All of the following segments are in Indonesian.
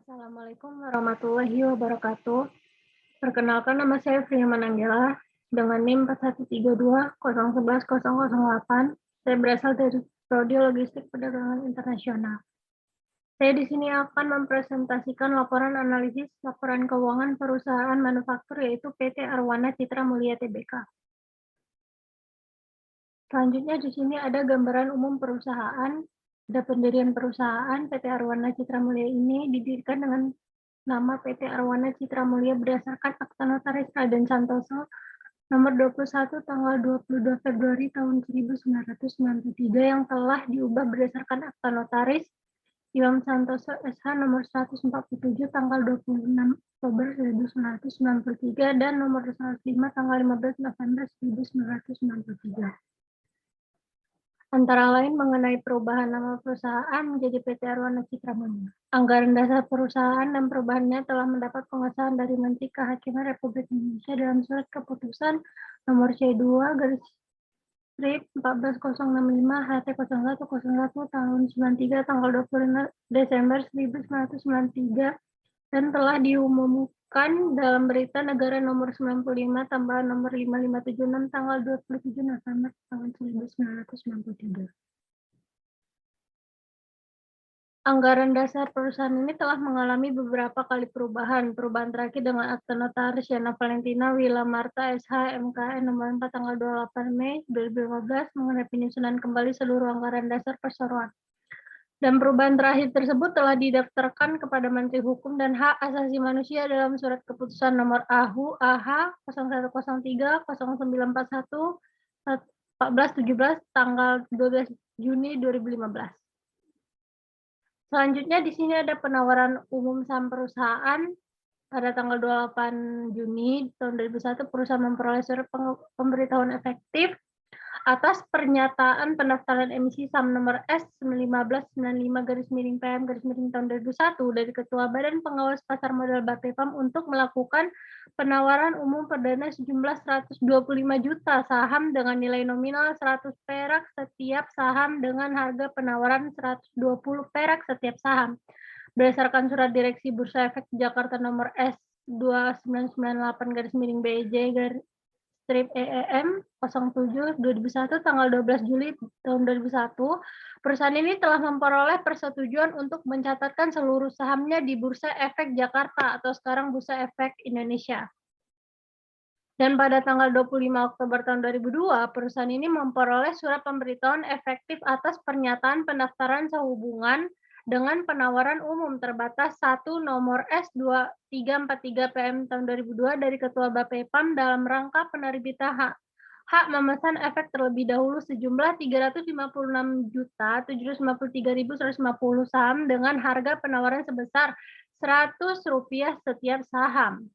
Assalamualaikum warahmatullahi wabarakatuh. Perkenalkan, nama saya Friyaman Anggela dengan NIM 4132011008. Saya berasal dari Prodi Logistik Perdagangan Internasional. Saya di sini akan mempresentasikan laporan analisis laporan keuangan perusahaan manufaktur, yaitu PT Arwana Citra Mulia Tbk. Selanjutnya di sini ada gambaran umum perusahaan. Ada pendirian perusahaan. PT Arwana Citra Mulia ini didirikan dengan nama PT Arwana Citra Mulia berdasarkan Akta Notaris Raden Santoso nomor 21 tanggal 22 Februari tahun 1993 yang telah diubah berdasarkan Akta Notaris Imam Santoso SH nomor 147 tanggal 26 Oktober 1993 dan nomor 105 tanggal 15 November 1993. Antara lain mengenai perubahan nama perusahaan menjadi PT Arwana Citra Mulia. Anggaran dasar perusahaan dan perubahannya telah mendapat pengesahan dari Menteri Kehakiman Republik Indonesia dalam surat keputusan nomor C2 garis strip 14065 HT0101 tahun 93 tanggal 25 Desember 1993 dan telah diumumkan dalam berita negara nomor 95 tambahan nomor 5576 tanggal 27 November tahun 1993. Anggaran dasar perusahaan ini telah mengalami beberapa kali perubahan. Perubahan terakhir dengan Akta Notaris Yana Valentina Wila Marta SH MKN nomor 4 tanggal 28 Mei 2015 mengenai penyusunan kembali seluruh anggaran dasar perseroan. Dan perubahan terakhir tersebut telah didaftarkan kepada Menteri Hukum dan Hak Asasi Manusia dalam surat keputusan nomor AHU AH 0103 0941 1417 tanggal 12 Juni 2015. Selanjutnya di sini ada penawaran umum saham perusahaan pada tanggal 28 Juni tahun 2001. Perusahaan memperoleh surat pemberitahuan efektif atas pernyataan pendaftaran emisi saham nomor S1595-PM tahun 2001 dari Ketua Badan Pengawas Pasar Modal Bapepam untuk melakukan penawaran umum perdana sejumlah 125 juta saham dengan nilai nominal 100 perak setiap saham dengan harga penawaran 120 perak setiap saham. Berdasarkan surat direksi Bursa Efek Jakarta nomor S2998-BEJ strip EEM 07 2001 tanggal 12 Juli tahun 2001, perusahaan ini telah memperoleh persetujuan untuk mencatatkan seluruh sahamnya di Bursa Efek Jakarta atau sekarang Bursa Efek Indonesia. Dan pada tanggal 25 Oktober tahun 2002, perusahaan ini memperoleh surat pemberitahuan efektif atas pernyataan pendaftaran sehubungan dengan penawaran umum terbatas 1 nomor S2343-PM tahun 2002 dari Ketua Bapepam dalam rangka penerbitan hak memesan efek terlebih dahulu sejumlah 356.753.150 saham dengan harga penawaran sebesar Rp100 setiap saham.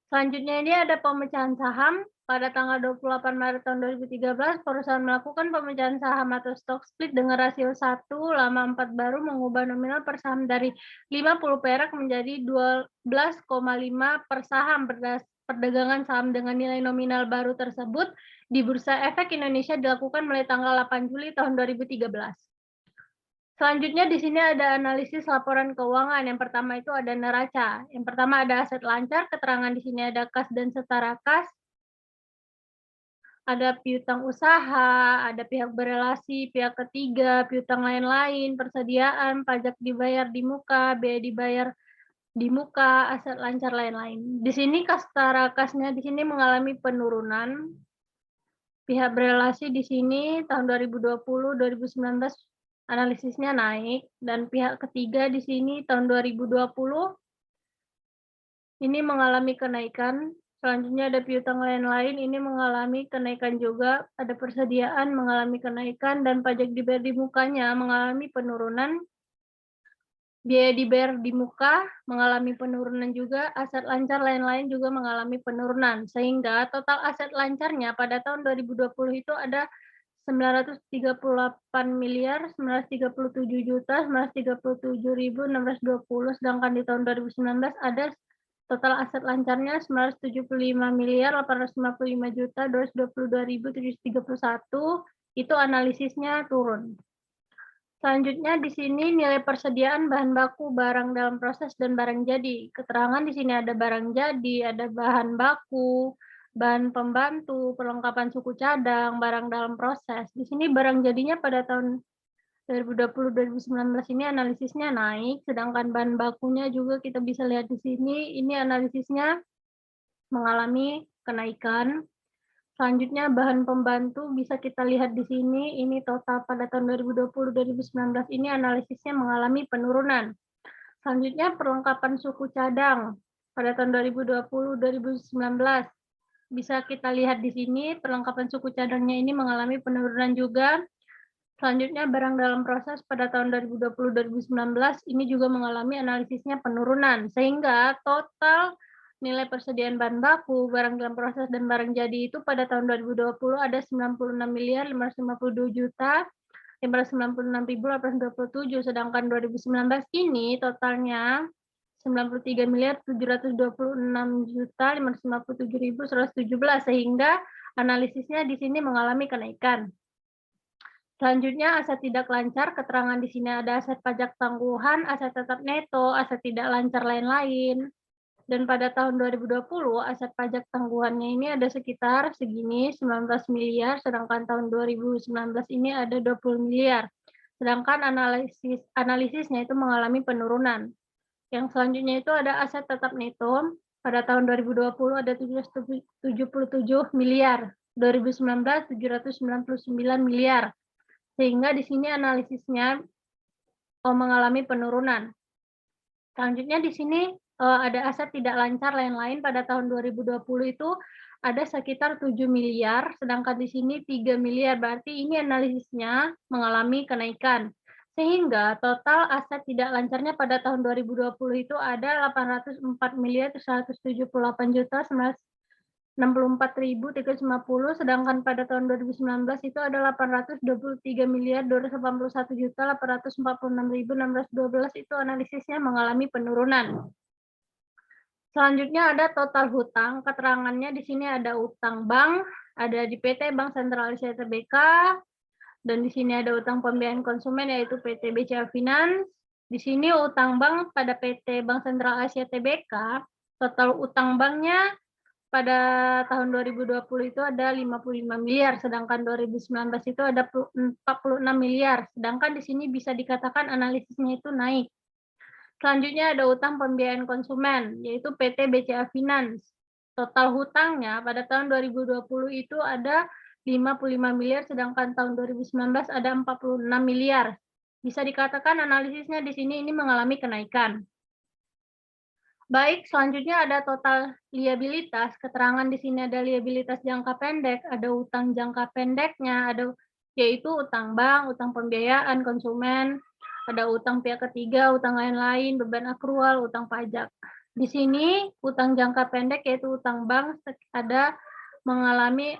Selanjutnya ini ada pemecahan saham. Pada tanggal 28 Maret tahun 2013, perusahaan melakukan pemecahan saham atau stock split dengan rasio 1 lama 4 baru mengubah nominal per saham dari 50 perak menjadi 12,5 per saham. Perdagangan saham dengan nilai nominal baru tersebut di Bursa Efek Indonesia dilakukan mulai tanggal 8 Juli tahun 2013. Selanjutnya di sini ada analisis laporan keuangan. Yang pertama itu ada neraca. Yang pertama ada aset lancar, keterangan di sini ada kas dan setara kas. Ada piutang usaha, ada pihak berelasi, pihak ketiga, piutang lain-lain, persediaan, pajak dibayar di muka, biaya dibayar di muka, aset lancar lain-lain. Di sini kas setara kasnya di sini mengalami penurunan. Pihak berelasi di sini tahun 2020-2019 analisisnya naik, dan pihak ketiga di sini tahun 2020 ini mengalami kenaikan. Selanjutnya ada piutang lain-lain, ini mengalami kenaikan juga. Ada persediaan mengalami kenaikan, dan pajak dibayar di mukanya mengalami penurunan. Biaya dibayar di muka mengalami penurunan juga. Aset lancar lain-lain juga mengalami penurunan. Sehingga total aset lancarnya pada tahun 2020 itu ada 938.937.937.620, sedangkan di tahun 2019 ada total aset lancarnya 975.855.222.731, itu analisisnya turun. Selanjutnya di sini nilai persediaan bahan baku, barang dalam proses, dan barang jadi. Keterangan di sini ada barang jadi, ada bahan baku, bahan pembantu, perlengkapan suku cadang, barang dalam proses. Di sini barang jadinya pada tahun 2020-2019 ini analisisnya naik, sedangkan bahan bakunya juga kita bisa lihat di sini, ini analisisnya mengalami kenaikan. Selanjutnya bahan pembantu bisa kita lihat di sini, ini total pada tahun 2020-2019 ini analisisnya mengalami penurunan. Selanjutnya perlengkapan suku cadang pada tahun 2020-2019 bisa kita lihat di sini perlengkapan suku cadangnya ini mengalami penurunan juga. Selanjutnya barang dalam proses pada tahun 2020-2019 ini juga mengalami analisisnya penurunan, sehingga total nilai persediaan bahan baku, barang dalam proses, dan barang jadi itu pada tahun 2020 ada 96.552.596.827, sedangkan 2019 ini totalnya 93.726.557.117, sehingga analisisnya di sini mengalami kenaikan. Selanjutnya, aset tidak lancar, keterangan di sini ada aset pajak tangguhan, aset tetap neto, aset tidak lancar lain-lain. Dan pada tahun 2020, aset pajak tangguhannya ini ada sekitar segini, 19 miliar, sedangkan tahun 2019 ini ada 20 miliar. Sedangkan analisisnya itu mengalami penurunan. Yang selanjutnya itu ada aset tetap neto, pada tahun 2020 ada 777 miliar, 2019 799 miliar. Sehingga di sini analisisnya mengalami penurunan. Selanjutnya di sini ada aset tidak lancar lain-lain pada tahun 2020 itu ada sekitar 7 miliar, sedangkan di sini 3 miliar, berarti ini analisisnya mengalami kenaikan. Sehingga total aset tidak lancarnya pada tahun 2020 itu ada 804 miliar 178 juta 64.350, sedangkan pada tahun 2019 itu ada 823 miliar 281 juta 846.612, itu analisisnya mengalami penurunan. Selanjutnya ada total hutang, keterangannya di sini ada utang bank, ada di PT Bank Sentral Asia Tbk, dan di sini ada utang pembiayaan konsumen yaitu PT BCA Finance. Di sini utang bank pada PT Bank Sentral Asia Tbk, total utang banknya pada tahun 2020 itu ada 55 miliar, sedangkan 2019 itu ada 46 miliar. Sedangkan di sini bisa dikatakan analisisnya itu naik. Selanjutnya ada utang pembiayaan konsumen, yaitu PT BCA Finance. Total hutangnya pada tahun 2020 itu ada 55 miliar, sedangkan tahun 2019 ada 46 miliar. Bisa dikatakan analisisnya di sini ini mengalami kenaikan. Baik, selanjutnya ada total liabilitas. Keterangan di sini ada liabilitas jangka pendek, ada utang jangka pendeknya, ada yaitu utang bank, utang pembiayaan konsumen, ada utang pihak ketiga, utang lain-lain, beban akrual, utang pajak. Di sini utang jangka pendek yaitu utang bank ada mengalami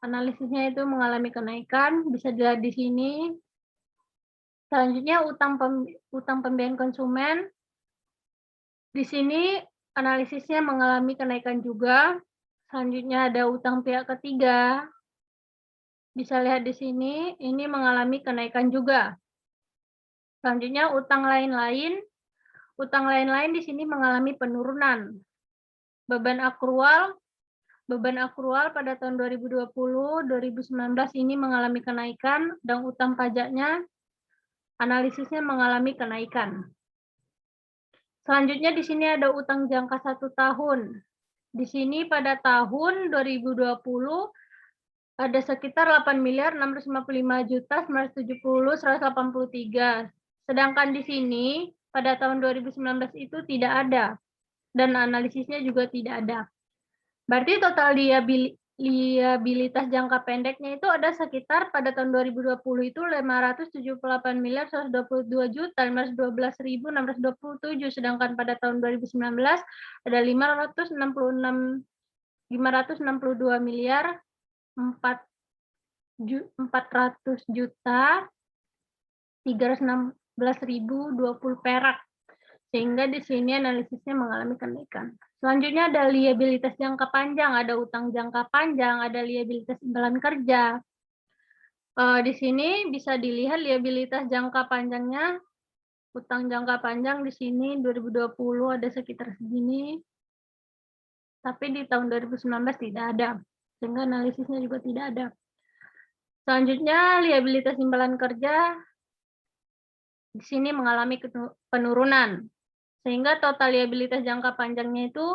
analisisnya itu mengalami kenaikan, bisa dilihat di sini. Selanjutnya utang pembiayaan konsumen. Di sini analisisnya mengalami kenaikan juga. Selanjutnya ada utang pihak ketiga. Bisa lihat di sini, ini mengalami kenaikan juga. Selanjutnya utang lain-lain. Utang lain-lain di sini mengalami penurunan. Beban akrual pada tahun 2020-2019 ini mengalami kenaikan, dan utang pajaknya analisisnya mengalami kenaikan. Selanjutnya di sini ada utang jangka 1 tahun. Di sini pada tahun 2020 ada sekitar 8.655.970.183. Sedangkan di sini pada tahun 2019 itu tidak ada, dan analisisnya juga tidak ada. Berarti total liabilitas jangka pendeknya itu ada sekitar pada tahun 2020 itu 578.122.512.627, sedangkan pada tahun 2019 ada 562 miliar 400 juta 316.020 perak, sehingga di sini analisisnya mengalami kenaikan. Selanjutnya ada liabilitas jangka panjang, ada utang jangka panjang, ada liabilitas imbalan kerja. Di sini bisa dilihat liabilitas jangka panjangnya, utang jangka panjang di sini 2020 ada sekitar segini, tapi di tahun 2019 tidak ada, sehingga analisisnya juga tidak ada. Selanjutnya, liabilitas imbalan kerja di sini mengalami penurunan, sehingga total liabilitas jangka panjangnya itu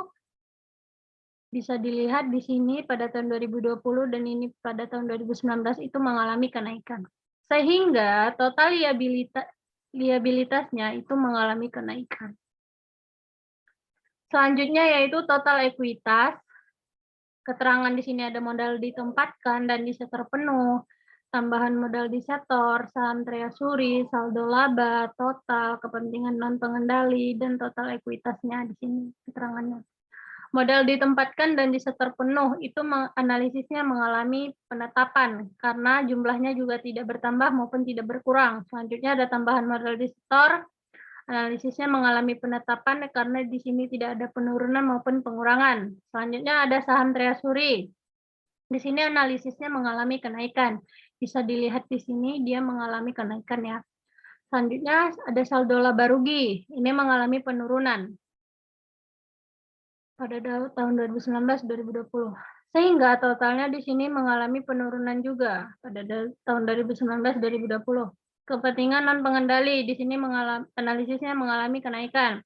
bisa dilihat di sini pada tahun 2020 dan ini pada tahun 2019 itu mengalami kenaikan. Sehingga total liabilitasnya itu mengalami kenaikan. Selanjutnya yaitu total ekuitas. Keterangan di sini ada modal ditempatkan dan disetor penuh, tambahan modal disetor, saham treasury, saldo laba, total, kepentingan non pengendali, dan total ekuitasnya di sini keterangannya. Modal ditempatkan dan disetor penuh itu analisisnya mengalami penetapan karena jumlahnya juga tidak bertambah maupun tidak berkurang. Selanjutnya ada tambahan modal disetor, analisisnya mengalami penetapan karena di sini tidak ada penurunan maupun pengurangan. Selanjutnya ada saham treasury. Di sini analisisnya mengalami kenaikan. Bisa dilihat di sini dia mengalami kenaikan ya. Selanjutnya ada saldo laba rugi. Ini mengalami penurunan pada tahun 2019-2020. Sehingga totalnya di sini mengalami penurunan juga pada tahun 2019-2020. Kepentingan non pengendali di sini analisisnya mengalami kenaikan.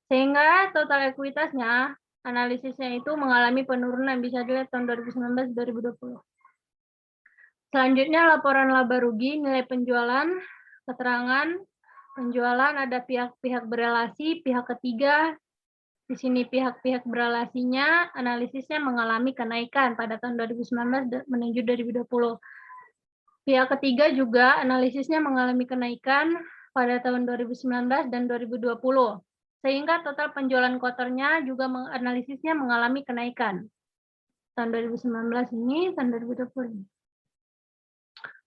Sehingga total ekuitasnya analisisnya itu mengalami penurunan bisa dilihat tahun 2019-2020. Selanjutnya laporan laba rugi nilai penjualan, keterangan penjualan ada pihak-pihak berelasi, pihak ketiga. Di sini pihak-pihak berelasinya analisisnya mengalami kenaikan pada tahun 2019 menuju 2020. Pihak ketiga juga analisisnya mengalami kenaikan pada tahun 2019 dan 2020. Sehingga total penjualan kotornya juga analisisnya mengalami kenaikan. Tahun 2019 ini, tahun 2020 ini.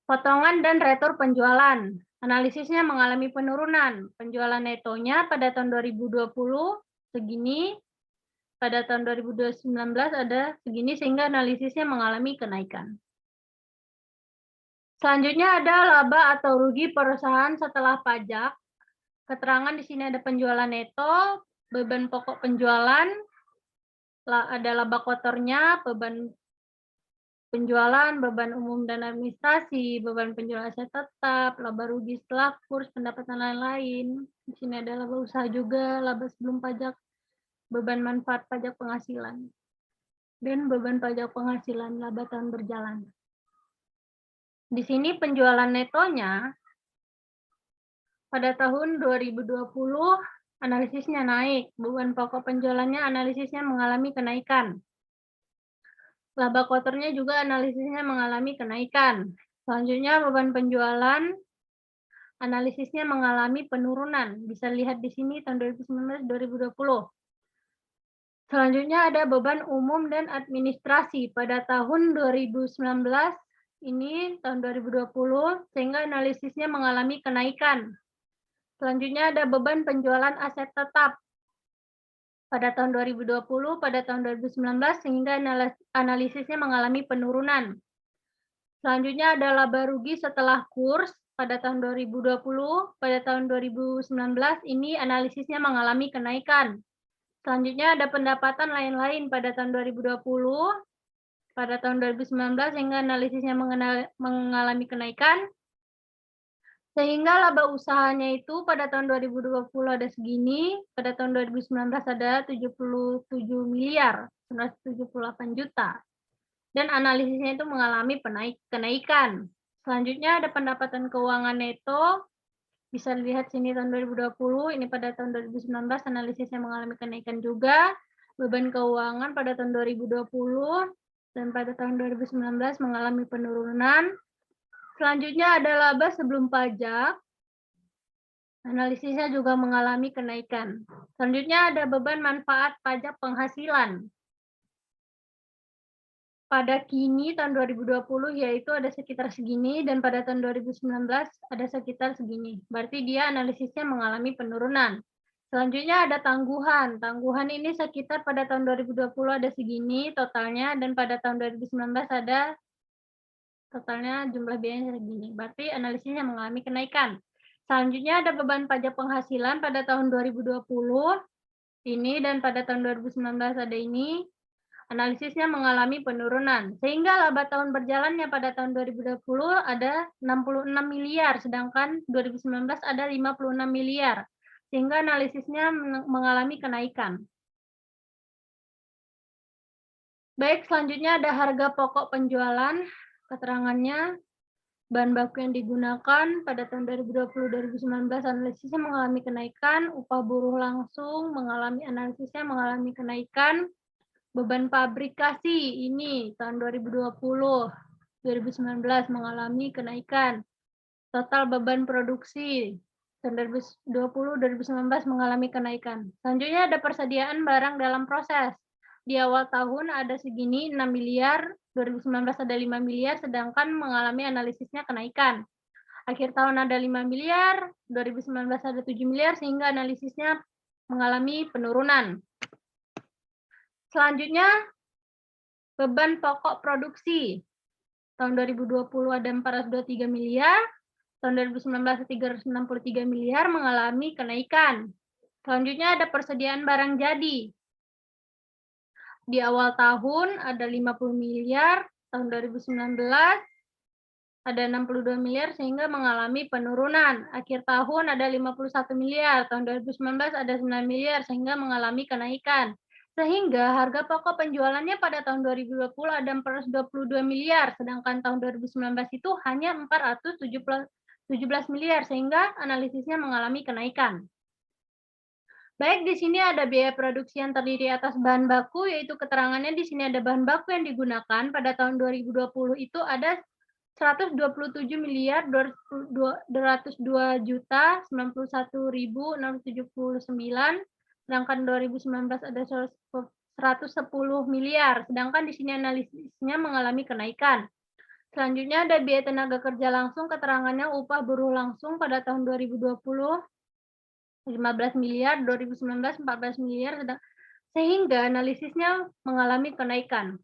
Potongan dan retur penjualan. Analisisnya mengalami penurunan. Penjualan netonya pada tahun 2020 segini, pada tahun 2019 ada segini, sehingga analisisnya mengalami kenaikan. Selanjutnya ada laba atau rugi perusahaan setelah pajak. Keterangan di sini ada penjualan neto, beban pokok penjualan, ada laba kotornya, beban penjualan, beban umum dan administrasi, beban penjualan aset tetap, laba rugi setelah kurs, pendapatan lain-lain. Di sini ada laba usaha juga, laba sebelum pajak, beban manfaat pajak penghasilan, dan beban pajak penghasilan laba tahun berjalan. Di sini penjualan netonya pada tahun 2020 analisisnya naik, beban pokok penjualannya analisisnya mengalami kenaikan. Laba kotornya juga analisisnya mengalami kenaikan. Selanjutnya beban penjualan analisisnya mengalami penurunan. Bisa lihat di sini tahun 2019-2020. Selanjutnya ada beban umum dan administrasi pada tahun 2019 ini tahun 2020 sehingga analisisnya mengalami kenaikan. Selanjutnya ada beban penjualan aset tetap pada tahun 2020, pada tahun 2019, sehingga analisisnya mengalami penurunan. Selanjutnya ada laba rugi setelah kurs pada tahun 2020, pada tahun 2019, ini analisisnya mengalami kenaikan. Selanjutnya ada pendapatan lain-lain pada tahun 2020, pada tahun 2019, sehingga analisisnya mengalami kenaikan. Sehingga laba usahanya itu pada tahun 2020 ada segini, pada tahun 2019 ada 77 miliar 978 juta. Dan analisisnya itu mengalami kenaikan. Selanjutnya ada pendapatan keuangan neto, bisa dilihat sini tahun 2020, ini pada tahun 2019 analisisnya mengalami kenaikan juga. Beban keuangan pada tahun 2020 dan pada tahun 2019 mengalami penurunan. Selanjutnya ada laba sebelum pajak. Analisisnya juga mengalami kenaikan. Selanjutnya ada beban manfaat pajak penghasilan. Pada kini tahun 2020 yaitu ada sekitar segini dan pada tahun 2019 ada sekitar segini. Berarti dia analisisnya mengalami penurunan. Selanjutnya ada tangguhan. Tangguhan ini sekitar pada tahun 2020 ada segini totalnya dan pada tahun 2019 ada Totalnya jumlah biayanya segini, berarti analisisnya mengalami kenaikan. Selanjutnya ada beban pajak penghasilan pada tahun 2020 ini dan pada tahun 2019 ada ini. Analisisnya mengalami penurunan, sehingga laba tahun berjalannya pada tahun 2020 ada 66 miliar, sedangkan 2019 ada 56 miliar, sehingga analisisnya mengalami kenaikan. Baik, selanjutnya ada harga pokok penjualan, keterangannya, bahan baku yang digunakan pada tahun 2020-2019 analisisnya mengalami kenaikan, upah buruh langsung analisisnya mengalami kenaikan, beban fabrikasi ini tahun 2020-2019 mengalami kenaikan. Total beban produksi tahun 2020-2019 mengalami kenaikan. Selanjutnya ada persediaan barang dalam proses. Di awal tahun ada segini 6 miliar, 2019 ada 5 miliar, sedangkan mengalami analisisnya kenaikan. Akhir tahun ada 5 miliar, 2019 ada 7 miliar, sehingga analisisnya mengalami penurunan. Selanjutnya, beban pokok produksi. Tahun 2020 ada 423 miliar, tahun 2019 363 miliar mengalami kenaikan. Selanjutnya ada persediaan barang jadi. Di awal tahun ada 50 miliar, tahun 2019 ada 62 miliar sehingga mengalami penurunan. Akhir tahun ada 51 miliar, tahun 2019 ada 9 miliar sehingga mengalami kenaikan. Sehingga harga pokok penjualannya pada tahun 2020 ada 422 miliar, sedangkan tahun 2019 itu hanya 417 miliar sehingga analisisnya mengalami kenaikan. Baik, di sini ada biaya produksi yang terdiri atas bahan baku, yaitu keterangannya di sini ada bahan baku yang digunakan pada tahun 2020 itu ada 127 miliar 202 juta 91.679, sedangkan 2019 ada 110 miliar, sedangkan di sini analisisnya mengalami kenaikan. Selanjutnya ada biaya tenaga kerja langsung, keterangannya upah buruh langsung pada tahun 2020 15 miliar, 2019 14 miliar, sehingga analisisnya mengalami kenaikan.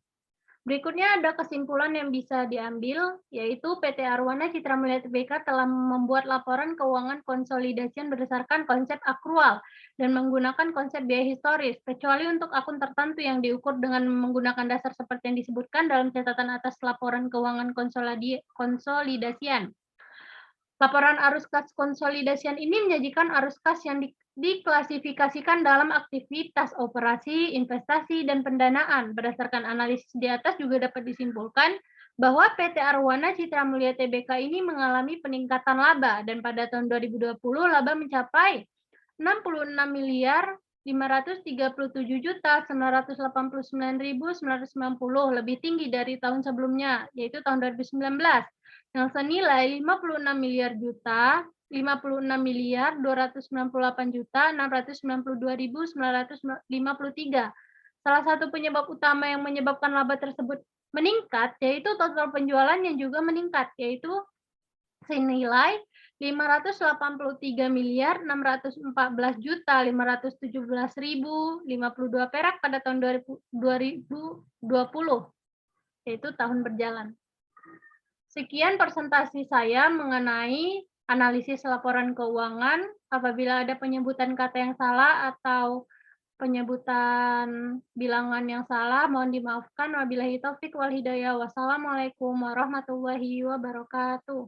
Berikutnya ada kesimpulan yang bisa diambil, yaitu PT Arwana Citra Mulia Tbk telah membuat laporan keuangan konsolidasian berdasarkan konsep akrual dan menggunakan konsep biaya historis, kecuali untuk akun tertentu yang diukur dengan menggunakan dasar seperti yang disebutkan dalam catatan atas laporan keuangan konsolidasian. Laporan arus kas konsolidasian ini menyajikan arus kas yang diklasifikasikan dalam aktivitas operasi, investasi, dan pendanaan. Berdasarkan analisis di atas juga dapat disimpulkan bahwa PT Arwana Citra Mulia Tbk ini mengalami peningkatan laba dan pada tahun 2020 laba mencapai 66 miliar 537 juta 989.990, lebih tinggi dari tahun sebelumnya, yaitu tahun 2019, yang senilai 56 miliar 298 juta 692.953. Salah satu penyebab utama yang menyebabkan laba tersebut meningkat yaitu total penjualan yang juga meningkat, yaitu senilai 583 miliar 614 juta 517.052 perak pada tahun 2020, yaitu tahun berjalan. Sekian presentasi saya mengenai analisis laporan keuangan. Apabila ada penyebutan kata yang salah atau penyebutan bilangan yang salah, mohon dimaafkan. Wabillahi taufik wal hidayah. Wassalamualaikum warahmatullahi wabarakatuh.